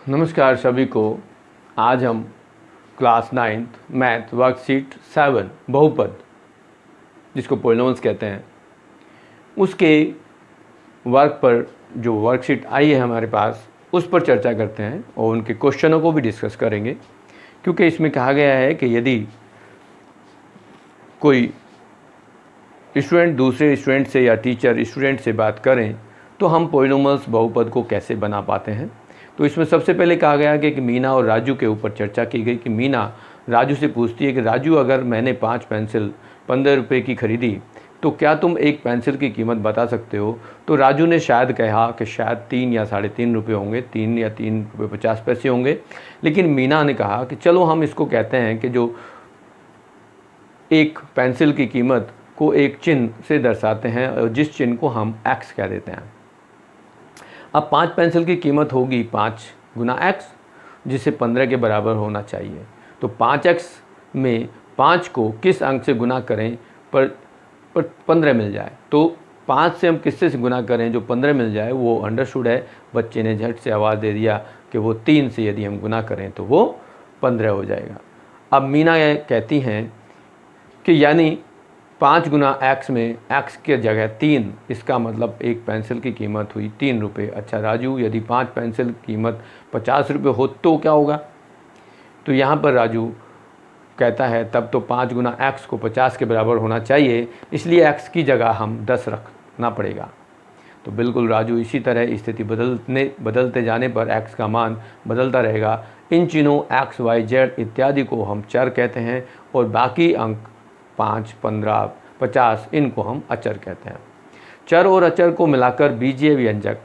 नमस्कार सभी को। आज हम क्लास 9th मैथ वर्कशीट 7 बहुपद जिसको पॉलिनोमियल्स कहते हैं उसके वर्क पर जो वर्कशीट आई है हमारे पास उस पर चर्चा करते हैं और उनके क्वेश्चनों को भी डिस्कस करेंगे, क्योंकि इसमें कहा गया है कि यदि कोई स्टूडेंट दूसरे स्टूडेंट से या टीचर स्टूडेंट से बात करें तो हम पॉलिनोमियल्स बहुपद को कैसे बना पाते हैं। तो इसमें सबसे पहले कहा गया कि मीना और राजू के ऊपर चर्चा की गई कि मीना राजू से पूछती है कि राजू, अगर मैंने 5 पेंसिल 15 रुपये की खरीदी तो क्या तुम एक पेंसिल की कीमत बता सकते हो। तो राजू ने शायद कहा कि शायद 3 या 3.5 रुपये होंगे, 3 या 3 रुपये 50 पैसे होंगे। लेकिन मीना ने कहा कि चलो हम इसको कहते हैं कि जो एक पेंसिल की कीमत को एक चिन्ह से दर्शाते हैं और जिस चिन्ह को हम x कह देते हैं। अब 5 पेंसिल की कीमत होगी 5 गुना x, जिसे 15 के बराबर होना चाहिए। तो 5x में 5 को किस अंक से गुना करें पर 15 मिल जाए। तो 5 से हम किससे से गुना करें जो 15 मिल जाए, वो अंडरस्टूड है। बच्चे ने झट से आवाज़ दे दिया कि वो 3 से यदि हम गुना करें तो वो 15 हो जाएगा। अब मीना ये कहती हैं कि यानी 5 गुना x में x के जगह 3, इसका मतलब एक पेंसिल की कीमत हुई 3 रुपये। अच्छा राजू, यदि 5 पेंसिल की कीमत 50 रुपये हो तो क्या होगा। तो यहाँ पर राजू कहता है तब तो 5 गुना x को 50 के बराबर होना चाहिए, इसलिए x की जगह हम 10 रखना पड़ेगा। तो बिल्कुल राजू, इसी तरह स्थिति बदलते जाने पर x का मान बदलता रहेगा। इन चिन्हों x, y, z इत्यादि को हम चर कहते हैं और बाकी अंक 5, 15, 50 इनको हम अचर कहते हैं। चर और अचर को मिलाकर बीजीय व्यंजक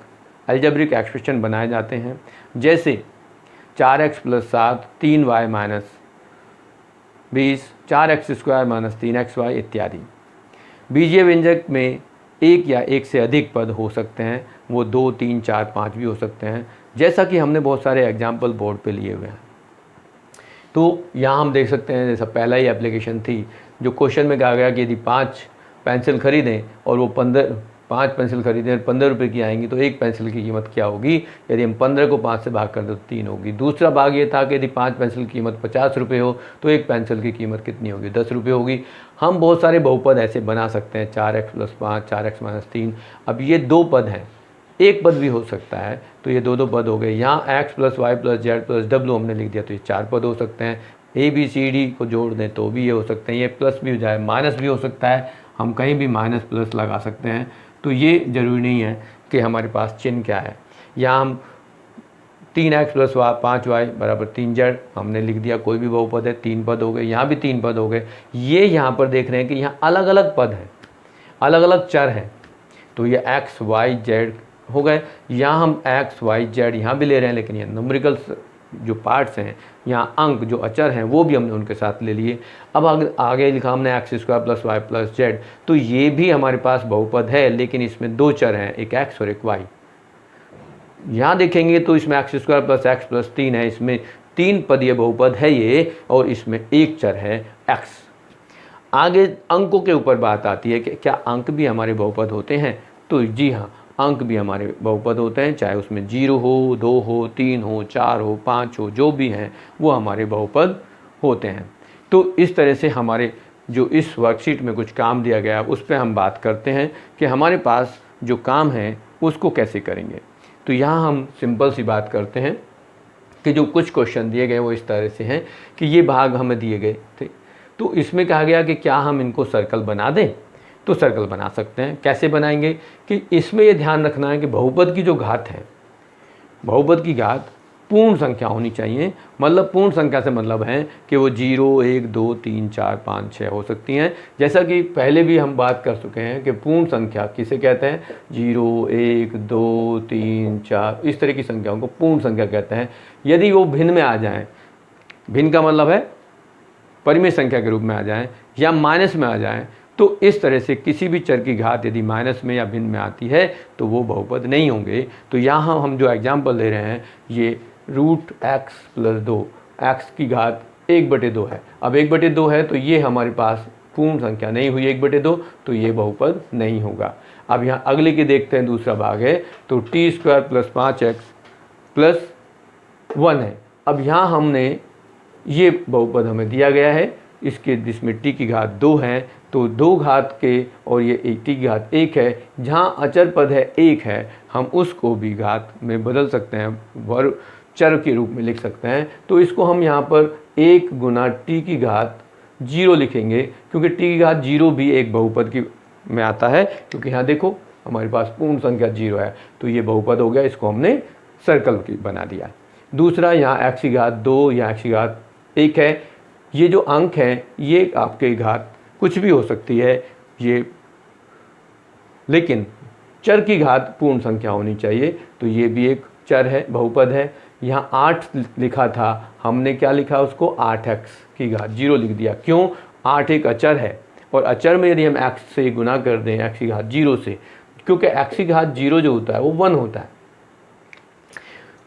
अलजेब्रिक एक्सप्रेशन बनाए जाते हैं, जैसे 4x + 7 3y - 20 4x² - 3xy इत्यादि। बीजीय व्यंजक में एक या एक से अधिक पद हो सकते हैं, वो 2, 3, 4, 5 भी हो सकते हैं, जैसा कि हमने बहुत सारे एग्जाम्पल बोर्ड पे लिए हुए हैं। तो यहाँ हम देख सकते हैं, जैसा पहला ही एप्लीकेशन थी जो क्वेश्चन में कहा गया कि यदि 5 पेंसिल खरीदें और वो 5 पेंसिल खरीदें और 15 रुपये की आएंगी तो एक पेंसिल की कीमत क्या होगी। यदि हम 15 को 5 से भाग कर दें तो 3 होगी। दूसरा भाग ये था कि यदि 5 पेंसिल की कीमत 50 रुपये हो तो एक पेंसिल की कीमत कितनी होगी, 10 रुपये होगी। हम बहुत सारे बहुपद ऐसे बना सकते हैं, 4x + 5 4x - 3। अब ये 2 पद हैं, एक पद भी हो सकता है, तो ये 2 पद हो गए। यहाँ x + y + z + w हमने लिख दिया तो ये 4 पद हो सकते हैं। a b c d को जोड़ दें तो भी ये हो सकते हैं। ये प्लस भी हो जाए, माइनस भी हो सकता है, हम कहीं भी माइनस प्लस लगा सकते हैं। तो ये ज़रूरी नहीं है कि हमारे पास चिन्ह क्या है। यहाँ हम 3x + 5y = 3z हमने लिख दिया, कोई भी बहुपद है, 3 पद हो गए। यहाँ भी 3 पद हो गए। ये यहाँ पर देख रहे हैं कि यहाँ अलग अलग पद हैं, अलग अलग चर हैं, तो ये x y z हो गए। यहाँ हम x y z यहाँ भी ले रहे हैं, लेकिन ये न्यूमेरिकल जो पार्ट्स हैं, यहाँ अंक जो अचर हैं वो भी हमने उनके साथ ले लिए। अब आगे लिखा हमने x² + y + z, तो ये भी हमारे पास बहुपद है, लेकिन इसमें 2 चर हैं, एक x और एक y। यहाँ देखेंगे तो इसमें x² + x + 3 है, इसमें 3 पदीय बहुपद है ये, और इसमें एक चर है x। आगे अंकों के ऊपर बात आती है कि क्या अंक भी हमारे बहुपद होते हैं। तो जी हाँ, अंक भी हमारे बहुपद होते हैं, चाहे उसमें 0 हो, 2 हो, 3 हो, 4 हो, 5 हो, जो भी हैं वो हमारे बहुपद होते हैं। तो इस तरह से हमारे जो इस वर्कशीट में कुछ काम दिया गया उस पर हम बात करते हैं कि हमारे पास जो काम है उसको कैसे करेंगे। तो यहाँ हम सिंपल सी बात करते हैं कि जो कुछ क्वेश्चन दिए गए वो इस तरह से हैं कि ये भाग हमें दिए गए थे, तो इसमें कहा गया कि क्या हम इनको सर्कल बना दें। तो सर्कल बना सकते हैं। कैसे बनाएंगे कि इसमें ये ध्यान रखना है कि बहुपद की जो घात है, बहुपद की घात पूर्ण संख्या होनी चाहिए। मतलब पूर्ण संख्या से मतलब है कि वो 0 1 2 3 4 5 6 हो सकती हैं, जैसा कि पहले भी हम बात कर चुके हैं कि पूर्ण संख्या किसे कहते हैं, 0 1 2 3 4 इस तरह की संख्याओं को पूर्ण संख्या कहते हैं। यदि वो भिन्न में आ जाएं, भिन्न का मतलब है परिमेय संख्या के रूप में आ जाएं या माइनस में आ जाएं, तो इस तरह से किसी भी चर की घात यदि माइनस में या भिन्न में आती है तो वो बहुपद नहीं होंगे। तो यहाँ हम जो एग्जाम्पल ले रहे हैं ये √x + 2, x की घात 1/2 है। अब 1/2 है तो ये हमारे पास पूर्ण संख्या नहीं हुई 1/2, तो ये बहुपद नहीं होगा। अब यहाँ अगले की देखते हैं, दूसरा भाग है, तो t² + 5x + 1 है। अब यहाँ हमने ये बहुपद हमें दिया गया है, इसके जिसमें t की घात 2 है, तो 2 घात के और ये t की घात 1 है। जहाँ अचर पद है 1 है, हम उसको भी घात में बदल सकते हैं, वर्ग चर के रूप में लिख सकते हैं। तो इसको हम यहाँ पर 1 गुना t की घात 0 लिखेंगे, क्योंकि t की घात 0 भी एक बहुपद की में आता है, क्योंकि यहाँ देखो हमारे पास पूर्ण संख्या 0 है, तो ये बहुपद हो गया, इसको हमने सर्कल की बना दिया। दूसरा, यहाँ x की घात 2 या x की घात 1 है। ये जो अंक है ये आपके घात कुछ भी हो सकती है, ये लेकिन चर की घात पूर्ण संख्या होनी चाहिए, तो ये भी एक चर है, बहुपद है। यहाँ 8 लिखा था, हमने क्या लिखा उसको 8x की घात 0 लिख दिया। क्यों? 8 एक अचर है, और अचर में यदि हम x से गुना कर दें x की घात 0 से, क्योंकि x की घात 0 जो होता है वो 1 होता है,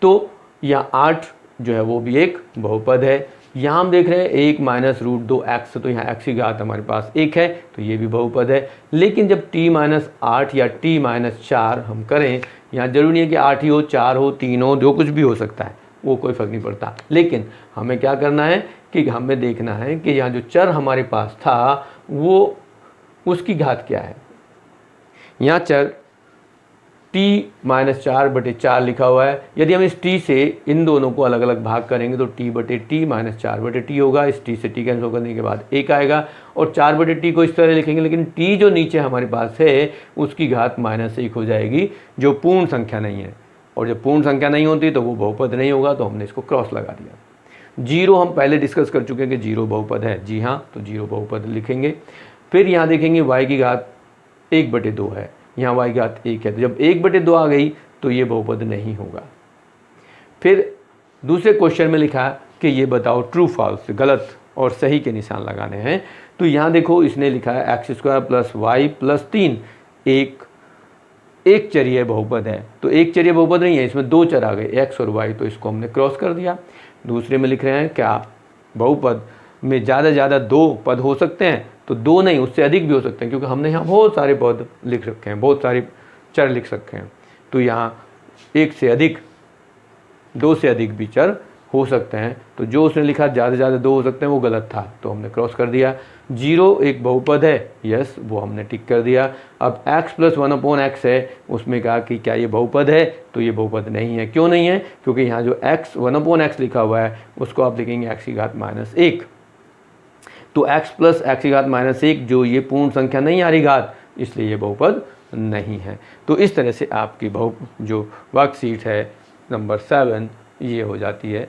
तो यहाँ 8 जो है वो भी एक बहुपद है। यहाँ हम देख रहे हैं 1 माइनस रूट 2x, तो यहाँ x की घात हमारे पास 1 है, तो ये भी बहुपद है। लेकिन जब t माइनस 8 या t माइनस 4 हम करें, यहाँ जरूरी नहीं है कि 8 ही हो, 4 हो, 3 हो, जो कुछ भी हो सकता है, वो कोई फ़र्क नहीं पड़ता। लेकिन हमें क्या करना है कि हमें देखना है कि यहाँ जो चर हमारे पास था वो उसकी घात क्या है। यहाँ चर t माइनस 4/4 लिखा हुआ है। यदि हम इस t से इन दोनों को अलग अलग भाग करेंगे तो t/t माइनस 4/t होगा। इस t से t कैंसिल करने के बाद 1 आएगा, और 4/t को इस तरह लिखेंगे, लेकिन t जो नीचे हमारे पास है उसकी घात -1 हो जाएगी, जो पूर्ण संख्या नहीं है। और जब पूर्ण संख्या नहीं होती तो वो बहुपद नहीं होगा, तो हमने इसको क्रॉस लगा दिया। 0 हम पहले डिस्कस कर चुके हैं कि 0 बहुपद है, जी हाँ, तो 0 बहुपद लिखेंगे। फिर यहाँ देखेंगे y की घात 1/2 है, यहाँ y की घात 1 है, तो जब 1/2 आ गई तो ये बहुपद नहीं होगा। फिर दूसरे क्वेश्चन में लिखा कि ये बताओ ट्रू फॉल्स, गलत और सही के निशान लगाने हैं। तो यहाँ देखो इसने लिखा है x² + y + 3 एक चरीय बहुपद है। तो एक चरीय बहुपद नहीं है, इसमें 2 चर आ गए x और y, तो इसको हमने क्रॉस कर दिया। दूसरे में लिख रहे हैं क्या बहुपद में ज़्यादा से ज़्यादा 2 पद हो सकते हैं, तो 2 नहीं, उससे अधिक भी हो सकते हैं, क्योंकि हमने यहाँ बहुत सारे पद लिख रखे हैं, बहुत सारे चर लिख सकते हैं। तो यहाँ 1 से अधिक, 2 से अधिक भी चर हो सकते हैं। तो जो उसने लिखा ज़्यादा से ज़्यादा 2 हो सकते हैं वो गलत था, तो हमने क्रॉस कर दिया। 0 एक बहुपद है, यस, वो हमने टिक कर दिया। अब x + 1/x है, उसमें कहा कि क्या ये बहुपद है, तो ये बहुपद नहीं है। क्यों नहीं है? क्योंकि यहाँ जो x 1/x लिखा हुआ है उसको आप लिखेंगे x की घात -1, तो x + x की घात -1 जो ये पूर्ण संख्या नहीं आ रही घात, इसलिए ये बहुपद नहीं है। तो इस तरह से आपकी जो वर्कशीट है नंबर 7 ये हो जाती है।